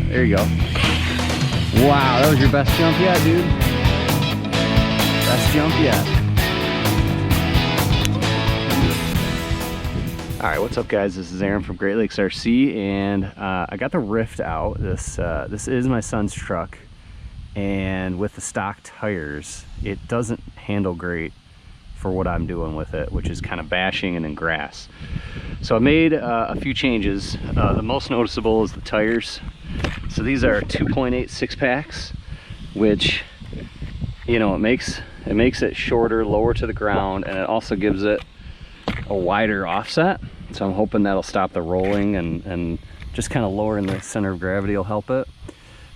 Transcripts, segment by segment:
There you go. Wow, that was your best jump yet, dude. Best jump yet. All right, what's up, guys? This is Aaron from Great Lakes RC, and I got the Ryft out. This is my son's truck, and with the stock tires, it doesn't handle great for what I'm doing with it, which is kind of bashing and in grass. So I made a few changes. The most noticeable is the tires. So these are 2.8 6-packs, which, you know, it makes it shorter, lower to the ground, and it also gives it a wider offset. So I'm hoping that'll stop the rolling and just kind of lowering the center of gravity will help it.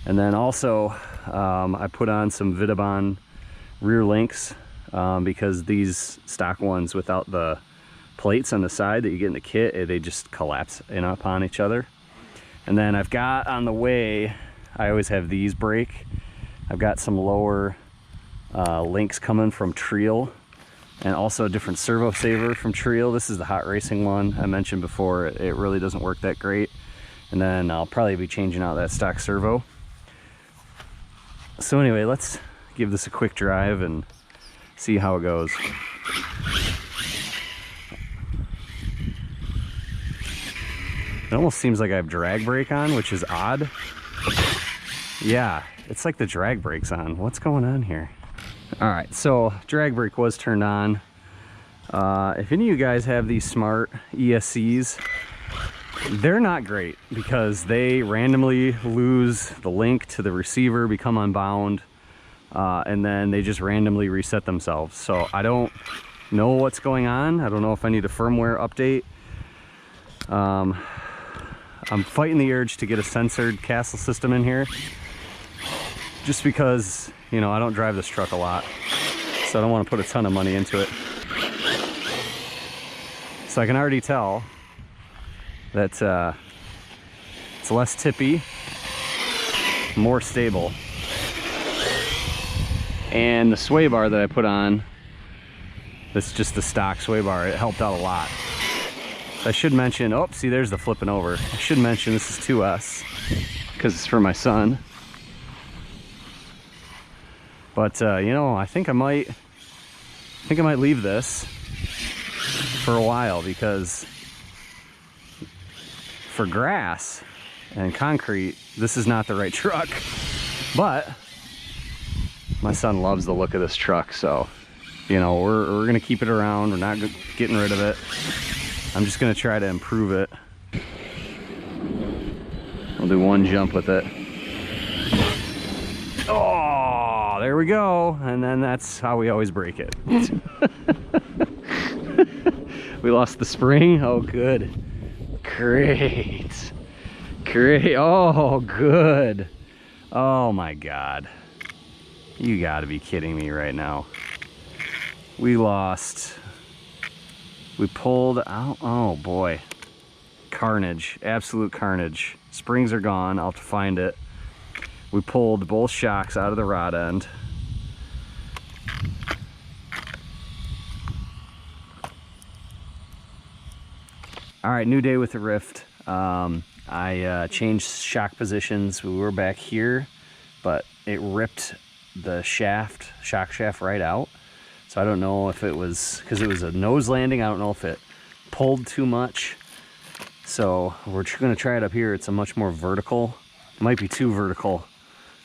And then also I put on some Vitavon rear links because these stock ones without the plates on the side that you get in the kit, they just collapse in upon each other. And then I've got on the way, I always have these brake. I've got some lower links coming from Trial, and also a different servo saver from Trial. This is the hot racing one I mentioned before. It really doesn't work that great. And then I'll probably be changing out that stock servo. So anyway, let's give this a quick drive and see how it goes. It almost seems like I have drag brake on, which is odd. Yeah, it's like the drag brake's on. What's going on here? All right, so drag brake was turned on. If any of you guys have these smart ESCs, they're not great because they randomly lose the link to the receiver, become unbound, and then they just randomly reset themselves. So I don't know what's going on. I don't know if I need a firmware update. I'm fighting the urge to get a censored castle system in here, just because, you know, I don't drive this truck a lot, so I don't want to put a ton of money into it. So I can already tell that it's less tippy, more stable. And the sway bar that I put on, this is just the stock sway bar, it helped out a lot. I should mention, oh, see, there's the flipping over. I should mention this is 2S because it's for my son. But you know, I think I might leave this for a while, because for grass and concrete, this is not the right truck. But my son loves the look of this truck, so you know, we're gonna keep it around. We're not getting rid of it. I'm just gonna try to improve it. I'll do one jump with it. Oh, there we go. And then that's how we always break it. We lost the spring. Oh, good. Great. Great. Oh, good. Oh my God. You gotta be kidding me right now. We pulled out, oh boy, carnage, absolute carnage. Springs are gone, I'll have to find it. We pulled both shocks out of the rod end. All right, new day with the Ryft. I changed shock positions. We were back here, but it ripped the shock shaft right out. So I don't know if it was, because it was a nose landing, I don't know if it pulled too much. So we're gonna try it up here. It's a much more vertical, it might be too vertical,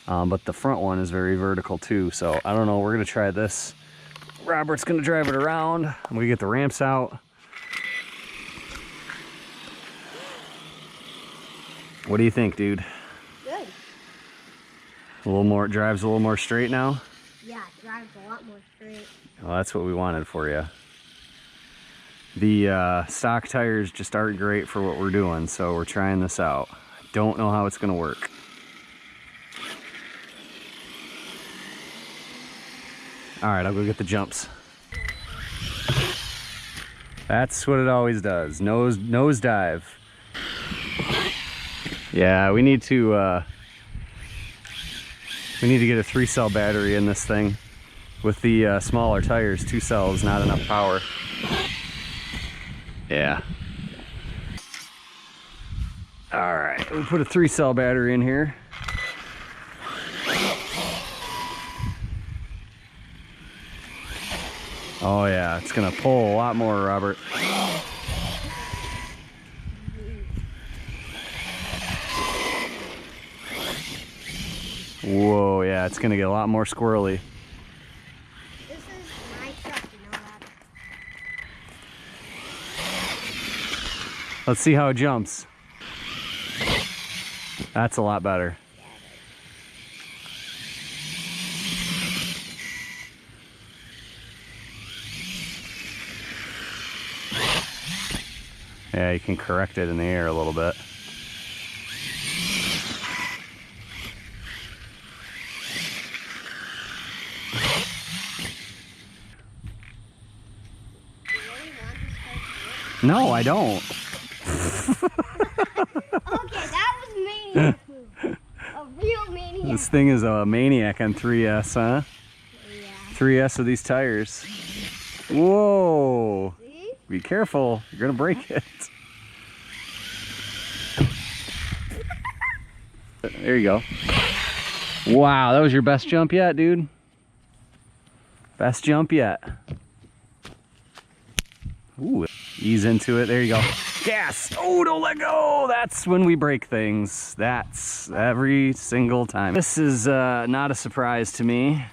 but the front one is very vertical too. So I don't know, we're gonna try this. Robert's gonna drive it around. I'm gonna get the ramps out. What do you think, dude? Good. A little more, it drives a little more straight now? Yeah, it drives a lot more straight. Well, that's what we wanted for you. The stock tires just aren't great for what we're doing, so we're trying this out. I don't know how it's gonna work. All right, I'll go get the jumps. That's what it always does. Nose dive. Yeah, we need to get a 3-cell battery in this thing. With the smaller tires, 2 cells, not enough power. Yeah. All right, we put a 3-cell battery in here. Oh yeah, it's gonna pull a lot more, Robert. Whoa, yeah, it's gonna get a lot more squirrely. This is my truck, you know that. Let's see how it jumps. That's a lot better. Yeah, you can correct it in the air a little bit. You really want this car to work? No, I don't. Okay, that was maniac move. A real maniac. This thing is a maniac on 3S, huh? Yeah. 3S of these tires. Whoa! See? Be careful, you're gonna break it. There you go. Wow, that was your best jump yet, dude. Best jump yet. Ooh, ease into it. There you go. Gas. Oh, don't let go. That's when we break things. That's every single time. This is not a surprise to me.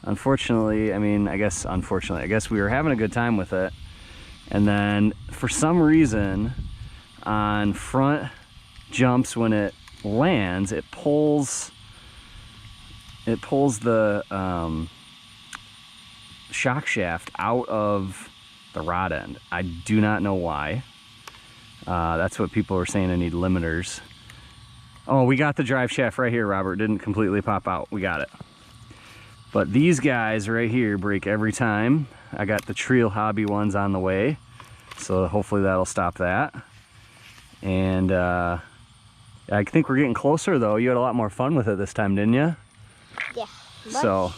Unfortunately, I guess we were having a good time with it. And then for some reason on front jumps, when it lands, it pulls the shock shaft out of the rod end. I do not know why. That's what people were saying. I need limiters. Oh, we got the drive shaft right here, Robert. Didn't completely pop out. We got it. But these guys right here break every time. I got the Trail Hobby ones on the way, so hopefully that'll stop that. And I think we're getting closer though. You had a lot more fun with it this time, didn't you? Yeah. So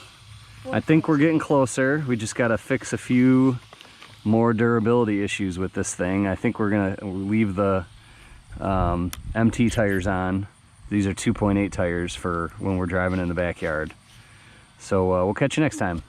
I think we're getting closer. We just got to fix a few more durability issues with this thing. I think we're gonna leave the MT tires on. These are 2.8 tires for when we're driving in the backyard. So we'll catch you next time.